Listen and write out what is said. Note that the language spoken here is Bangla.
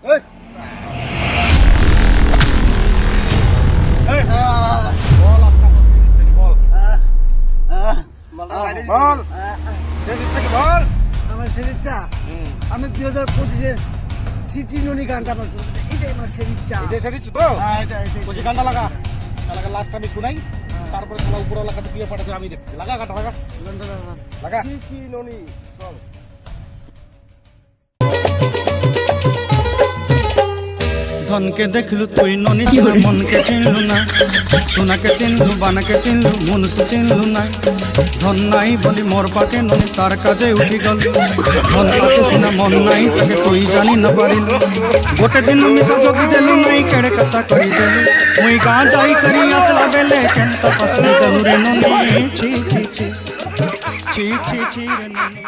এই এই বল আপনা বল বল বল আমার সেই ইচ্ছা আমি 2025-এর চিঠি ননি গানটা আমার শুনতে এটাই আমার সেই ইচ্ছা। এটা সেটিস তো ওই গানটা লাগা লাস্ট আমি শুনাই তারপরে শালা উপরওয়ালা কাছে বিয়ে পাঠাতে আমি দেখছি লাগা গানটা লাগা লাগা চিঠি ননি চল। ধনকে দেখলু তুই ননি সোনা মনকে চিনলু না, সোনাকে চিনলু বানাকে চিনলু মনুষ চিনলু না। ধন নাই বলি মোর পাকে ননি তার কাজে উঠি গল, ধন পাকে সোনা মন নাই তাকে তুই জানি না পারিল। গোটে দিন মিশা জগি দেলু নাই কেড়ে কথা করি দেলু, মুই গাঁ যাই করি আসলা বেলে কেনতা পাসলি দেলু রে ননি। ছি ছি ছি ছি ছি ছি রে ননি।